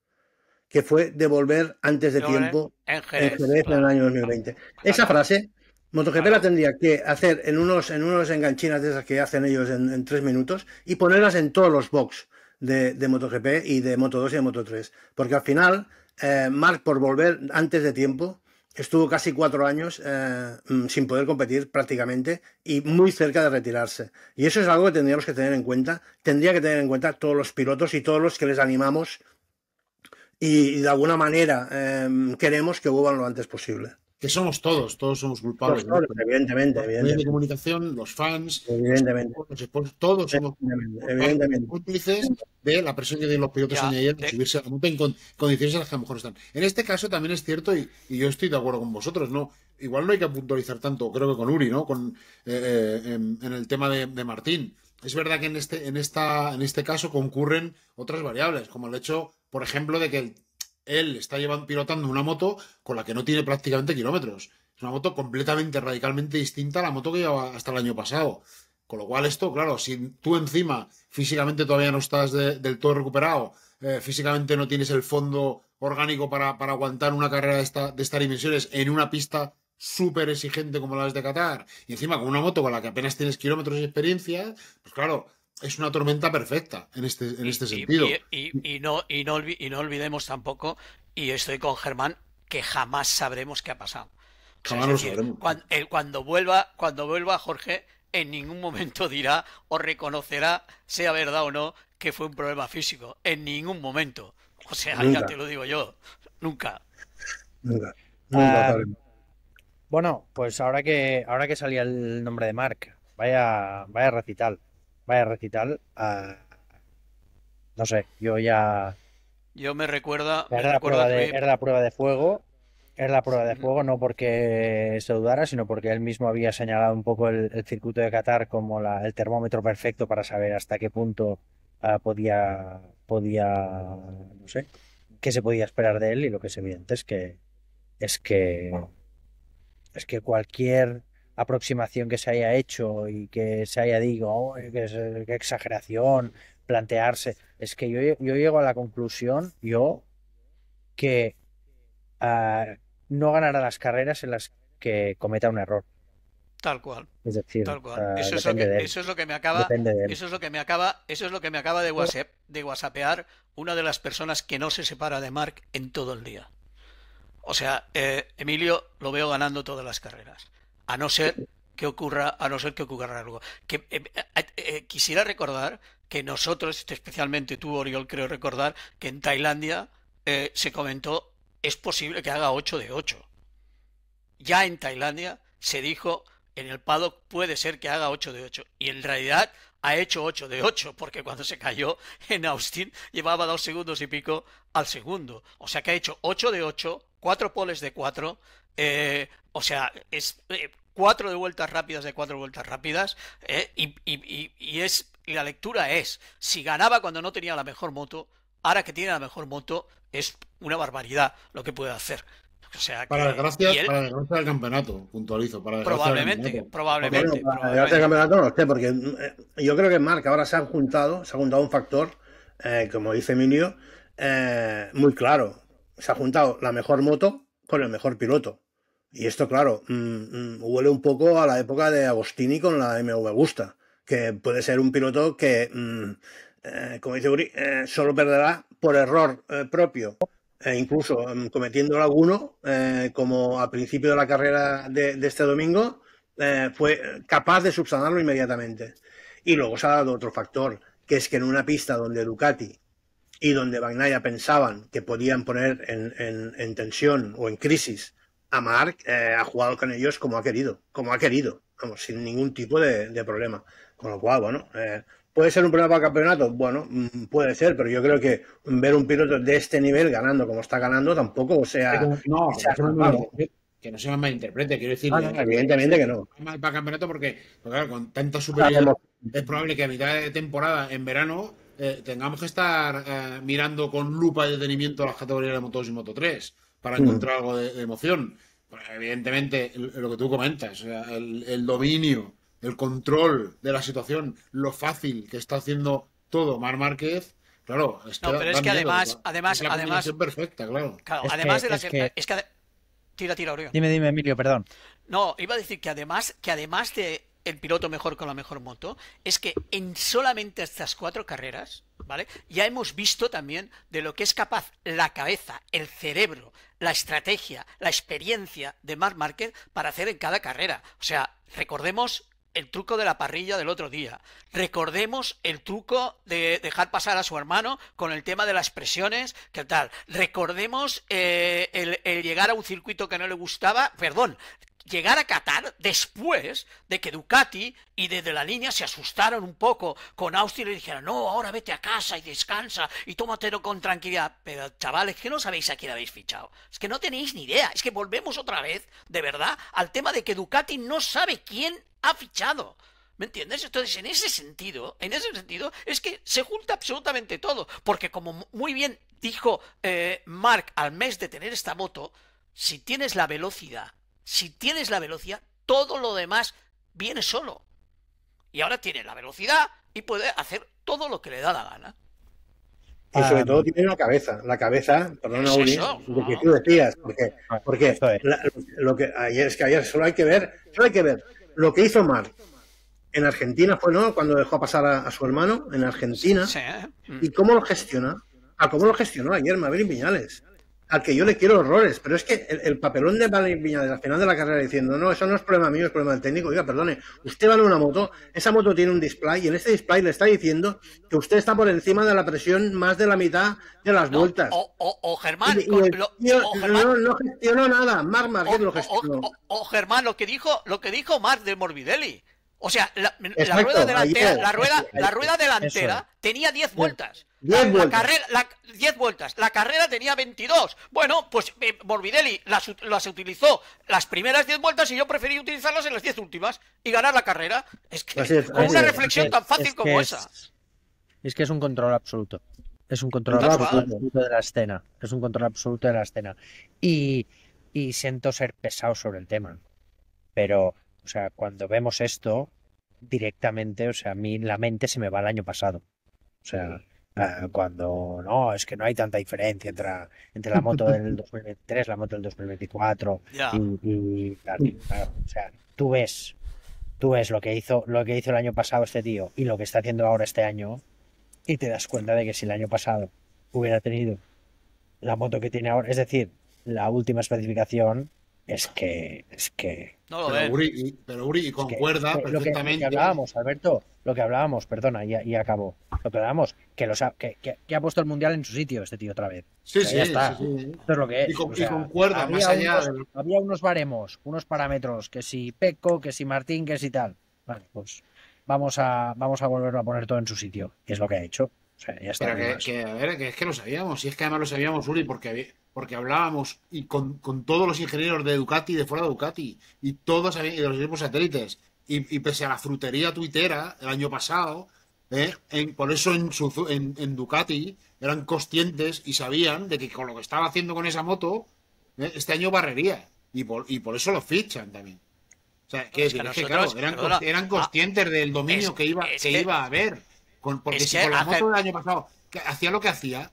que fue de volver antes de tiempo en en Jerez, Jerez en el claro, año 2020. Esa claro, frase, MotoGP la claro. tendría que hacer en unos enganchinas de esas que hacen ellos en 3 minutos y ponerlas en todos los box de MotoGP y de Moto2 y de Moto3. Porque al final, Marc, por volver antes de tiempo, estuvo casi 4 años sin poder competir prácticamente y muy cerca de retirarse. Y eso es algo que tendríamos que tener en cuenta. Tendría que tener en cuenta todos los pilotos y todos los que les animamos y de alguna manera queremos que vuelvan lo antes posible. Que somos todos somos culpables. Todos, evidentemente, Los medios de comunicación, los fans, evidentemente, los sponsors, todos somos evidentemente. cómplices de la presión que tienen los pilotos en ella de subirse a la moto en condiciones en las que a lo mejor están. En este caso también es cierto, y yo estoy de acuerdo con vosotros, ¿no? Igual no hay que puntualizar tanto, creo que con Uri, ¿no? En el tema de Martín. Es verdad que en este caso concurren otras variables, como el hecho, por ejemplo, de que él está pilotando una moto con la que no tiene prácticamente kilómetros. Es una moto completamente, radicalmente distinta a la moto que llevaba hasta el año pasado. Con lo cual esto, claro, si tú encima físicamente todavía no estás del todo recuperado, físicamente no tienes el fondo orgánico para aguantar una carrera de estas dimensiones en una pista súper exigente como la de Qatar, y encima con una moto con la que apenas tienes kilómetros de experiencia, pues claro, es una tormenta perfecta en este sentido. Y no olvidemos tampoco, y estoy con Germán, que jamás sabremos qué ha pasado. O sea, Jamás lo sabremos. Cuando vuelva Jorge, en ningún momento dirá o reconocerá, sea verdad o no, que fue un problema físico. En ningún momento. O sea, Nunca. ya te lo digo yo. Nunca. Nunca Ah, sabremos. Bueno, pues ahora que salía el nombre de Marc, vaya recital. Vaya recital. No sé, yo ya. Yo me recuerda Era la prueba de, que... era la prueba de fuego. Era la prueba de fuego, no porque se dudara, sino porque él mismo había señalado un poco el circuito de Qatar como el termómetro perfecto para saber hasta qué punto no sé, qué se podía esperar de él, y lo que es evidente es que es que cualquier aproximación que se haya hecho y que se haya dicho, "Oh, qué exageración, plantearse". Es que yo llego a la conclusión, que no ganará las carreras en las que cometa un error. Tal cual. Es decir, Tal cual. Eso es lo depende que, de él. eso es lo que me acaba, Depende de él. eso es lo que me acaba, eso es lo que me acaba de whatsappear una de las personas que no se separa de Marc en todo el día. O sea, Emilio lo veo ganando todas las carreras. A no ser que ocurra algo. Quisiera recordar que nosotros, especialmente tú, Oriol, creo recordar que en Tailandia se comentó, es posible que haga 8 de 8. Ya en Tailandia se dijo, en el paddock puede ser que haga 8 de 8. Y en realidad ha hecho 8 de 8, porque cuando se cayó en Austin llevaba 2 segundos y pico al segundo. O sea que ha hecho 8 de 8, 4 poles de 4. O sea, es 4 de vueltas rápidas de 4 vueltas rápidas. Y la lectura es, si ganaba cuando no tenía la mejor moto, ahora que tiene la mejor moto, es una barbaridad lo que puede hacer. O sea, Para desgracia él, del campeonato, puntualizo. Para desgracia del probablemente, campeonato. probablemente, Bueno, gracias al campeonato no sé, porque yo creo que Marc ahora se ha juntado un factor, como dice Emilio, muy claro. Se ha juntado la mejor moto con el mejor piloto. Y esto, claro, huele un poco a la época de Agostini con la MV Gusta, que puede ser un piloto que, como dice Uri, solo perderá por error propio. Incluso cometiendo alguno, como al principio de la carrera de este domingo, fue capaz de subsanarlo inmediatamente. Y luego se ha dado otro factor, que es que en una pista donde Ducati y donde Bagnaia pensaban que podían poner en tensión o en crisis a Marc, ha jugado con ellos como ha querido, vamos, sin ningún tipo de problema. Con lo cual, bueno, ¿puede ser un problema para el campeonato? Bueno, puede ser, pero yo creo que ver un piloto de este nivel ganando como está ganando tampoco, o sea... No, que no se me malinterprete, quiero decir... evidentemente que no. Mal para el campeonato porque claro, con tanta superioridad es probable que a mitad de temporada, en verano, tengamos que estar mirando con lupa y detenimiento las categorías de Moto2 y Moto3 para encontrar algo de emoción. Pues, evidentemente, lo que tú comentas, o sea, el dominio, el control de la situación, lo fácil que está haciendo todo Marc Márquez, claro, es que no, pero es que además, es perfecta, claro. Además de las... Tira, Aurelio. Dime, Emilio, perdón. No, iba a decir que además de el piloto mejor con la mejor moto, es que en solamente estas 4 carreras, ¿vale? Ya hemos visto también de lo que es capaz la cabeza, el cerebro, la estrategia, la experiencia de Marc Márquez para hacer en cada carrera. O sea, recordemos el truco de la parrilla del otro día. Recordemos el truco de dejar pasar a su hermano con el tema de las presiones, ¿qué tal? Recordemos el llegar a un circuito que no le gustaba, llegar a Qatar después de que Ducati y desde la línea se asustaron un poco con Austin y le dijeron, no, ahora vete a casa y descansa y tómatelo con tranquilidad. Pero chavales, que no sabéis a quién habéis fichado. Es que no tenéis ni idea. Es que volvemos otra vez, de verdad, al tema de que Ducati no sabe quién ha fichado. ¿Me entiendes? Entonces, en ese sentido, es que se junta absolutamente todo. Porque como muy bien dijo Marc al mes de tener esta moto, si tienes la velocidad, todo lo demás viene solo. Y ahora tiene la velocidad y puede hacer todo lo que le da la gana. Y sobre todo tiene la cabeza, perdona, Uri, lo que tú decías, porque lo que ayer solo hay que ver lo que hizo Marc en Argentina fue, ¿no? Cuando dejó pasar a su hermano en Argentina, y cómo lo gestionó ayer Maverick Viñales, al que yo le quiero horrores, pero es que el papelón de Maverick Viñales al final de la carrera diciendo, no, eso no es problema mío, es problema del técnico. Oiga, perdone, usted va en una moto, esa moto tiene un display y en este display le está diciendo que usted está por encima de la presión más de la mitad de las vueltas. Germán, no gestionó nada, Marc Márquez lo gestionó. Germán, lo que dijo Marc de Morbidelli. O sea, la rueda delantera, la rueda delantera tenía 10 vueltas. 10 vueltas. La carrera tenía 22. Bueno, pues Morbidelli las utilizó las primeras 10 vueltas y yo preferí utilizarlas en las 10 últimas y ganar la carrera. Es que con una reflexión tan fácil como esa. Es que es un control absoluto. Es un control absoluto de la escena. Es un control absoluto de la escena. Y siento ser pesado sobre el tema. Pero, o sea, cuando vemos esto directamente, o sea, a mí la mente se me va al año pasado. O sea, cuando no, es que no hay tanta diferencia entre la moto del 2023, la moto del 2024 Ya. y claro, o sea, tú ves lo que hizo el año pasado este tío y lo que está haciendo ahora este año y te das cuenta de que si el año pasado hubiera tenido la moto que tiene ahora, es decir, la última especificación, No lo ven. Pero Uri, y es concuerda que lo que perfectamente. hablábamos, Alberto, lo que hablábamos, perdona, y acabó. Lo que hablábamos, que ha puesto el mundial en su sitio este tío otra vez. Sí, O sea, ya sí, está. sí, sí. Esto es lo que es. O Y sea, concuerda, más allá de... había unos baremos, unos parámetros, que si Pecco, que si Martín, que si tal. Vale, pues vamos a volverlo a poner todo en su sitio. Y es lo que ha hecho. O sea, ya está. Pero no hay más. a ver, que es que lo sabíamos, y es que además lo sabíamos, Uri, porque hablábamos y con todos los ingenieros de Ducati y de fuera de Ducati, y todos y de los mismos satélites, y pese a la frutería tuitera el año pasado, por eso en Ducati eran conscientes y sabían de que con lo que estaba haciendo con esa moto, este año barrería, y por eso lo fichan también. O sea, Es que claro, nosotros, perdona, eran conscientes del dominio que iba a haber. Porque es si que con la hace- moto del año pasado hacía lo que hacía,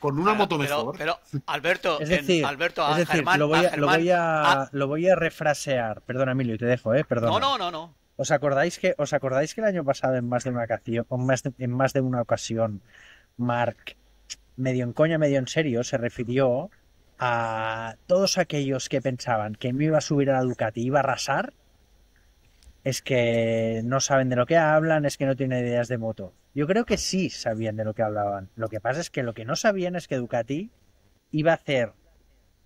con una moto mejor. pero Alberto, Es decir, a Germán, lo voy a refrasear. Perdona, Emilio, te dejo, perdona. no. ¿Os acordáis que el año pasado en más de una ocasión, en más de una ocasión, Marc, medio en coña, medio en serio, se refirió a todos aquellos que pensaban que me iba a subir a la Ducati y iba a arrasar? Es que no saben de lo que hablan, es que no tienen ideas de moto. Yo creo que sí sabían de lo que hablaban. Lo que pasa es que lo que no sabían es que Ducati iba a hacer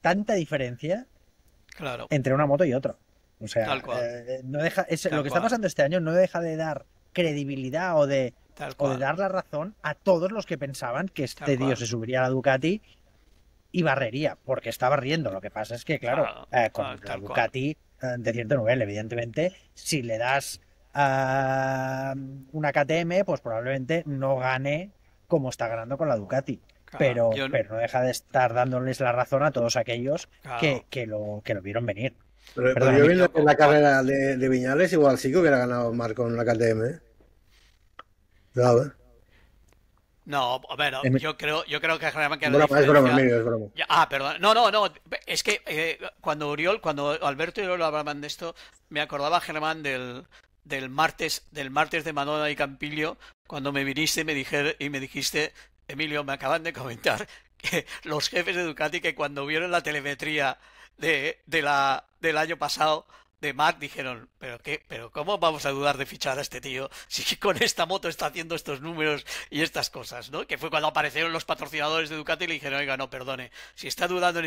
tanta diferencia Claro, entre una moto y otra. O sea, tal cual. no deja, Tal lo que está cual. pasando este año no deja de dar credibilidad Tal o de cual. dar la razón a todos los que pensaban que Tal este tío cual. se subiría a la Ducati y barrería, porque está barriendo. Lo que pasa es que, claro, con la Tal cual. Ducati de cierto nivel, evidentemente, si le das una KTM, pues probablemente no gane como está ganando con la Ducati. Claro, Pero no deja de estar dándoles la razón a todos aquellos claro. que lo vieron venir. Pero Perdona, yo Emilio. viendo en la carrera de Viñales, igual sí que hubiera ganado Marc con la KTM, ¿eh? Cuidado, ¿eh? No, bueno, Em- yo creo que realmente Es la broma, es broma, diferencia. Emilio, es broma. Perdón. No. Es que cuando Alberto y Oriol hablaban de esto, me acordaba, Germán, del martes de Madonna y Campillo, cuando me viniste y me dijiste, Emilio, me acaban de comentar que los jefes de Ducati, que cuando vieron la telemetría del año pasado de Marc, dijeron, pero ¿cómo vamos a dudar de fichar a este tío si con esta moto está haciendo estos números y estas cosas, ¿no? Que fue cuando aparecieron los patrocinadores de Ducati y le dijeron, oiga, no, perdone, si está dudando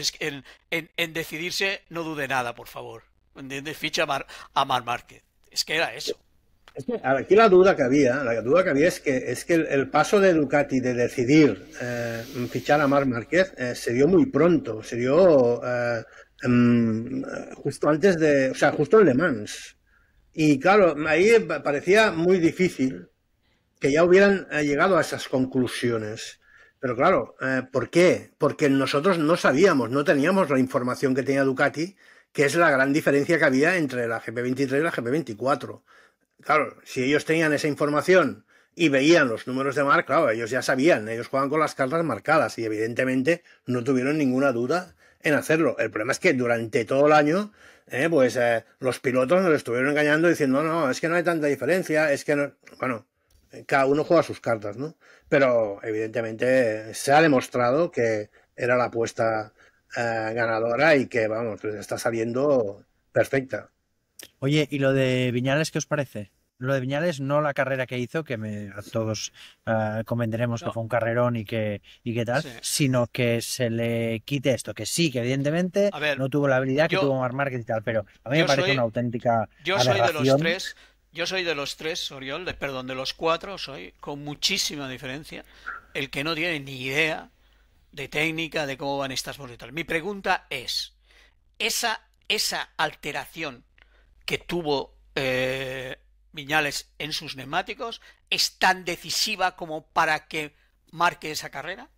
en decidirse, no dude nada, por favor. ¿Entiendes? Ficha a Marc Márquez. Es que era eso. Es que, aquí la duda que había es que el paso de Ducati de decidir fichar a Marc Márquez se dio muy pronto, se dio justo antes o sea, justo en Le Mans. Y claro, ahí parecía muy difícil que ya hubieran llegado a esas conclusiones. Pero claro, ¿por qué? Porque nosotros no sabíamos, no teníamos la información que tenía Ducati, que es la gran diferencia que había entre la GP23 y la GP24. Claro, si ellos tenían esa información y veían los números de Marc, claro, ellos ya sabían, ellos juegan con las cartas marcadas y evidentemente no tuvieron ninguna duda en hacerlo. El problema es que durante todo el año, los pilotos nos estuvieron engañando diciendo, no, es que no hay tanta diferencia, es que no... Bueno, cada uno juega sus cartas, ¿no? Pero evidentemente se ha demostrado que era la apuesta ganadora y que, vamos, les está saliendo perfecta. Oye, ¿y lo de Viñales qué os parece? Lo de Viñales, no la carrera que hizo, que a todos convendremos que No. fue un carrerón y que tal, Sí. sino que se le quite esto, que sí, que evidentemente A ver, no tuvo la habilidad que yo- tuvo Marc Márquez y tal, pero a mí me yo parece soy- una auténtica Yo soy de los aberración. tres, Oriol, de los cuatro, soy con muchísima diferencia el que no tiene ni idea de técnica, de cómo van estas motos y tal. Mi pregunta es, esa alteración que tuvo Viñales en sus neumáticos es tan decisiva como para que marque esa carrera?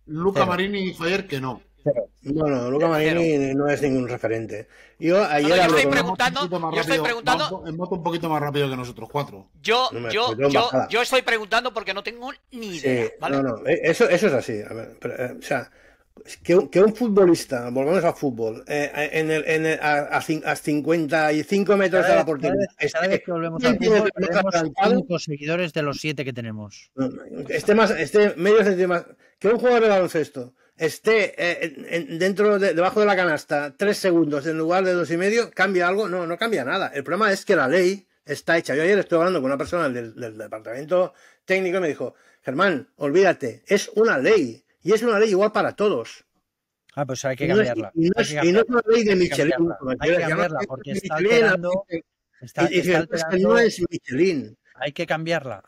Luca Cero. Marini dijo ayer que no. Cero. No, Luca Marini no es ningún referente. Yo ayer yo hablé estoy con- preguntando, En moto un poquito más rápido que nosotros cuatro. yo, No me- yo, pues yo en yo, bajada. yo estoy preguntando porque no tengo ni idea, Sí, ¿vale? eso es así. A ver, o sea, que un futbolista, volvamos al fútbol, a 55 metros de la portería, Cada vez que volvemos al fútbol, tenemos 5 seguidores de los 7 que tenemos. esté medio centímetro más, que un jugador de baloncesto esté debajo de la canasta 3 segundos en lugar de 2,5, ¿cambia algo? No cambia nada. El problema es que la ley está hecha. Yo ayer estuve hablando con una persona del departamento técnico y me dijo, Germán, olvídate, es una ley. Y es una ley igual para todos. Ah, pues hay que Y no es- cambiarla. y no es una ley de Michelin. Hay que cambiarla porque está Michelin, alterando. y dice, Está es que alterando. no es Michelin. Hay que cambiarla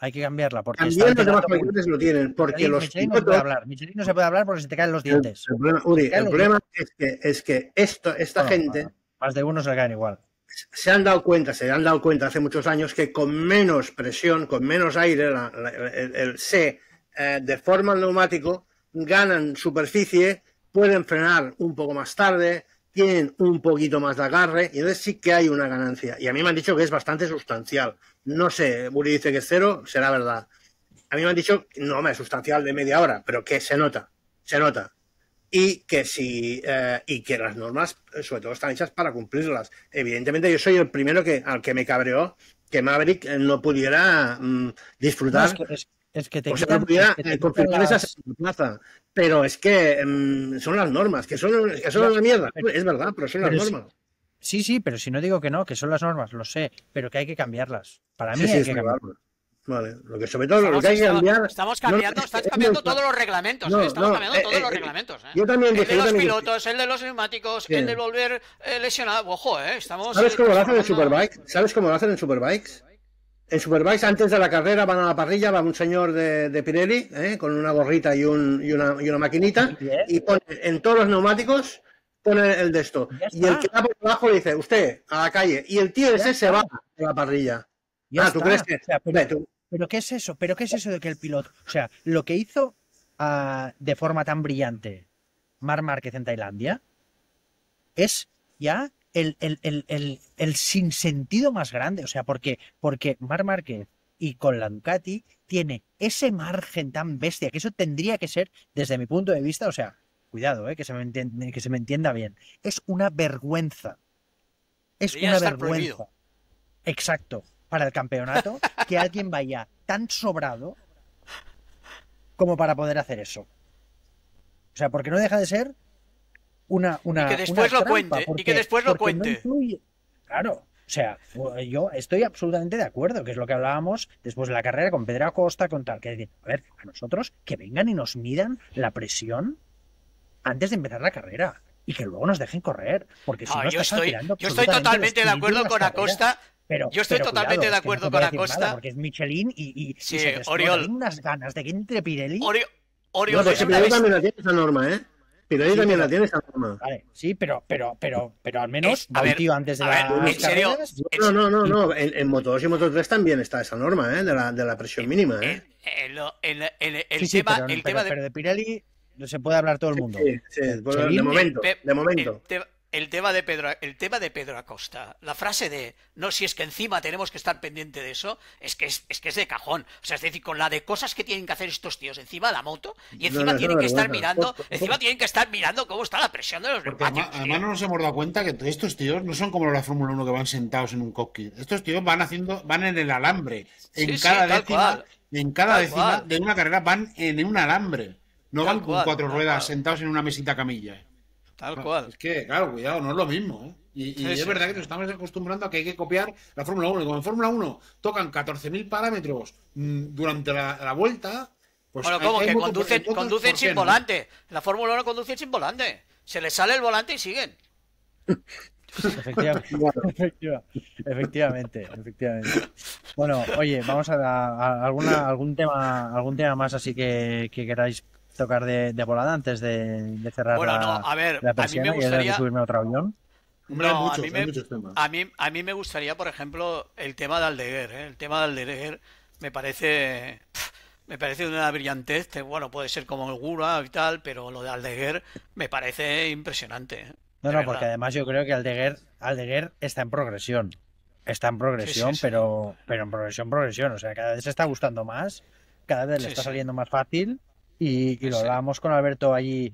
porque También está los demás alterando. fabricantes lo tienen, porque los Michelin no se puede pilotos... hablar. Michelin no se puede hablar porque se te caen los dientes. El problema, Uri, Caen el los problema es que esta Bueno, gente más de uno se le caen igual. se han dado cuenta hace muchos años que con menos presión, con menos aire, se deforma el neumático, ganan superficie, pueden frenar un poco más tarde, tienen un poquito más de agarre y entonces sí que hay una ganancia. Y a mí me han dicho que es bastante sustancial. No sé, Uri dice que es 0, será verdad. A mí me han dicho, no, es sustancial de media hora, pero que se nota. Y que y que las normas, sobre todo, están hechas para cumplirlas. Evidentemente, yo soy el primero al que me cabreó que Maverick no pudiera disfrutar. No, es que te O sea, quitan, no pudiera es que te confirmar quitan esa plaza. Pero es que son las normas, que son una mierda. Es verdad, pero son las Pero normas. Sí, pero si no digo que no, que son las normas, lo sé, pero que hay que cambiarlas. Para mí Sí, hay está que cambiarlas. claro. Vale, lo que sobre todo lo que hay que cambiar. Estamos cambiando, estás cambiando todos los reglamentos, estamos cambiando todos los reglamentos. Yo también El dije, de los yo también pilotos, el de los neumáticos, Sí. el de volver lesionado. Ojo, estamos. ¿Sabes cómo lo hacen en transformando- Superbike? ¿Sabes cómo lo hacen en Superbikes? En Superbikes, antes de la carrera, van a la parrilla, va un señor de Pirelli, con una gorrita y una maquinita, y pone en todos los neumáticos, pone el de esto. Ya Y el está. que va por debajo le dice, usted, a la calle. Y el tío ese se está. va a la parrilla. Ya ¿tú está. crees que...? O sea, Hombre, tú- ¿Pero qué es eso? ¿Pero qué es eso de que el piloto... O sea, lo que hizo de forma tan brillante Marc Márquez en Tailandia es ya el sinsentido más grande. O sea, porque Marc Márquez y con la Ducati tiene ese margen tan bestia, que eso tendría que ser, desde mi punto de vista, o sea, cuidado, que se me entienda bien, es una vergüenza. Es Debería una estar vergüenza. prohibido. Exacto. Para el campeonato, que alguien vaya tan sobrado como para poder hacer eso. O sea, porque no deja de ser una Y que después una lo trampa, cuente, y que después lo porque no cuente. influye. Claro, o sea, yo estoy absolutamente de acuerdo, que es lo que hablábamos después de la carrera con Pedro Acosta, con tal, que decir, a ver, a nosotros que vengan y nos midan la presión antes de empezar la carrera y que luego nos dejen correr, porque si No, no yo estás estoy alterando totalmente absolutamente el de acuerdo espíritu con de las carreras. Acosta. Yo estoy Pero totalmente cuidado, de es que no acuerdo te con puedo decir Acosta. nada, porque es Michelin y Sí, se te Oriol. explotan unas ganas de que entre Pirelli. Oriol, No, pero es que una Pirelli bestia. también la tiene esa norma, ¿eh? Pirelli Sí, también pero- la tiene esa norma. Vale, sí, pero al menos A va un ver, tío antes de a ver, las en serio, carreras. No. En Moto 2 y Moto 3 también está esa norma, ¿eh? De la presión mínima, ¿eh? Sí, sí, tema, pero, el tema pero de Pirelli no se puede hablar todo el mundo. Sí, pues, de Michelin, momento, Pe- de momento. El tema de Pedro Acosta, la frase de no, si es que encima tenemos que estar pendiente de eso, es que es de cajón. O sea, es decir, con la de cosas que tienen que hacer estos tíos encima de la moto, y encima no, tienen no, que estar vergüenza. mirando, cómo está la presión de los Porque neumáticos. además tío. no nos hemos dado cuenta que estos tíos no son como los de la Fórmula 1 que van sentados en un cockpit. Estos tíos van en el alambre. En Sí, cada sí, tal décima, cual. en cada Tal décima cual. de una carrera van en un alambre. No Tal van con cual, cuatro tal ruedas cual. sentados en una mesita camilla. Tal cual. Es que, claro, cuidado, no es lo mismo, ¿eh? Y Sí, es sí, verdad sí. que nos estamos acostumbrando a que hay que copiar la Fórmula 1. Y como en Fórmula 1 tocan 14.000 parámetros durante la vuelta, pues Bueno, hay- ¿cómo? hay Que motos- conducen, motos, conducen ¿por qué sin no? volante. La Fórmula 1 conducen sin volante. Se les sale el volante y siguen. Efectivamente. Bueno. Efectivamente. Bueno, oye, vamos a algún tema más así que queráis tocar de volada antes de cerrar Bueno, no, a ver, la a mí persiana me y de gustaría. subirme a otro avión. Hombre, No, hay muchos temas. a mí me gustaría, por ejemplo, el tema de Aldeguer. El tema de Aldeguer me parece me parece de una brillantez, que, bueno, puede ser como el Gura y tal, pero lo de Aldeguer me parece impresionante, No, de no, porque verdad. además yo creo que Aldeguer está en progresión. Está en Sí, sí, progresión, sí. pero en progresión. O sea, cada vez se está gustando más, cada vez le Sí, está sí. saliendo más fácil. Y lo Sí. hablábamos con Alberto allí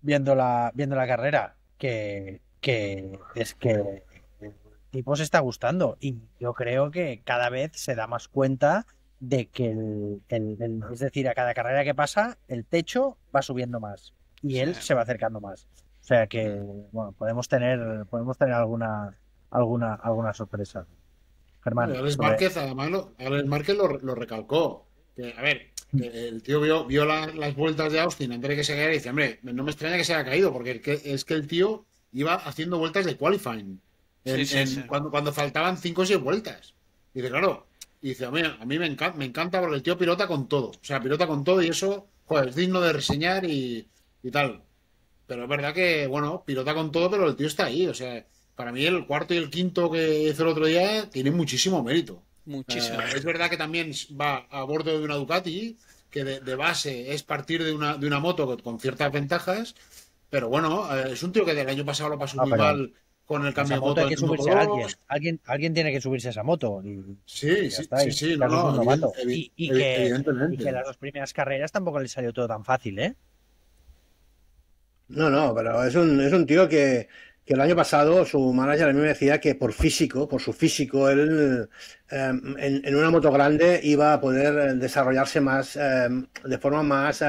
viendo la carrera, que es que el tipo se está gustando. Y yo creo que cada vez se da más cuenta de que es decir, a cada carrera que pasa, el techo va subiendo más y Sí. él se va acercando más. O sea que, Mm. bueno, podemos tener alguna sorpresa. No, y Germán, Alex Márquez, además, Alex Márquez lo recalcó. Que, a ver, que el tío vio las vueltas de Austin antes de que se cayera y dice, hombre, no me extraña que se haya caído, porque es que el tío iba haciendo vueltas de qualifying Sí, sí, sí. cuando faltaban 5 o 6 vueltas. Y dice, claro, y dice, a mí me encanta porque el tío pilota con todo. O sea, pilota con todo y eso, joder, es digno de reseñar y tal. Pero es verdad que, bueno, pilota con todo, pero el tío está ahí. O sea, para mí el cuarto y el quinto que hizo el otro día tienen muchísimo mérito. Muchísimo. Es verdad que también va a bordo de una Ducati, que de base es partir de una moto con ciertas ventajas, pero bueno, es un tío que del año pasado lo pasó no, muy pero mal con el a esa cambio de moto moto hay en que Moto subirse a alguien. 2. Alguien tiene que subirse a esa moto Sí, y ya sí, está. sí, Y en sí, este no, caso es un no, novato. Y que evidentemente. las dos primeras carreras tampoco le salió todo tan fácil, ¿eh? No, no, pero es un tío que el año pasado su manager a mí me decía que por físico, por su físico, él en una moto grande iba a poder desarrollarse más, de forma más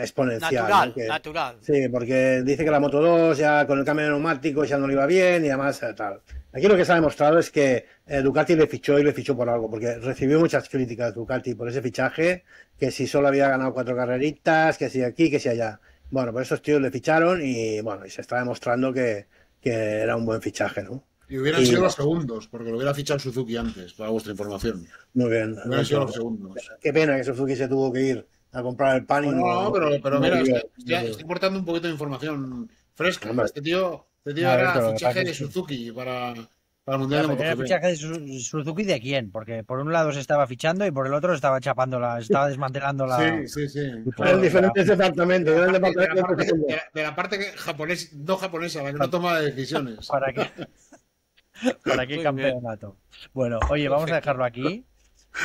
exponencial, ¿no? Natural, Que, natural. sí, porque dice que la Moto 2 ya con el cambio de neumáticos ya no le iba bien y además tal. Aquí lo que se ha demostrado es que Ducati le fichó y le fichó por algo, porque recibió muchas críticas Ducati por ese fichaje, que si solo había ganado 4 carreritas, que si aquí, que si allá. Bueno, pues esos tíos le ficharon y bueno, y se está demostrando que era un buen fichaje, ¿no? Y hubieran Y sido los bueno, segundos, porque lo hubiera fichado Suzuki antes, para vuestra información. muy bien, Hubieran sido dentro. los segundos. Qué pena que Suzuki se tuvo que ir a comprar el pan y Bueno, no, no, pero no mira, vivió. estoy aportando un poquito de información fresca. Hombre, Este tío No, era Alberto, lo que pasa fichaje es de que Suzuki para el Mundial ya, de pero era MotoGP. fichaje de Suzuki de quién, porque por un lado se estaba fichando y por el otro estaba estaba desmantelando la. Sí, sí, sí. Y por en Pero diferentes departamentos, en el departamento de segundo. de la parte japonés, no japonesa, la que no toma decisiones. ¿Para qué, para qué Muy bien. campeonato? Bueno, oye, vamos a Perfecto. dejarlo aquí.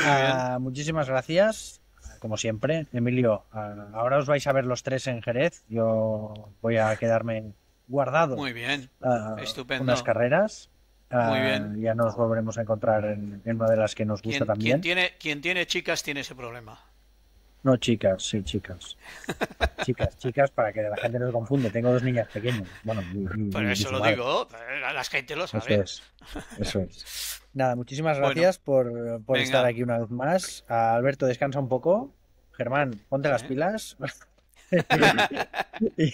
Muy bien. Muchísimas gracias, como siempre. Emilio, ahora os vais a ver los tres en Jerez. Yo voy a quedarme guardado Muy bien. unas Estupendo. carreras. Muy bien. Ya nos volveremos a encontrar en una de las que nos gusta también. Quien tiene chicas tiene ese problema. No, chicas, sí, chicas. Chicas, para que la gente no se confunde. Tengo dos niñas pequeñas. Bueno, Por y eso su lo madre. digo, la gente lo Eso sabe. es, eso es. Nada, muchísimas Bueno, gracias por estar venga. aquí una vez más. Alberto, descansa un poco. Germán, ponte las ¿Eh? pilas. Y,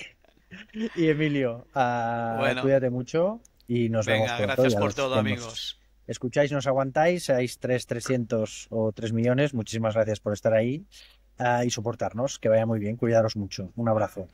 y Emilio, Bueno, cuídate mucho y nos vemos venga, pronto. gracias Y a por los todo, que nos amigos. escucháis, nos aguantáis, seáis 300 o 3 millones. Muchísimas gracias por estar ahí y soportarnos. Que vaya muy bien, cuidaros mucho. Un abrazo.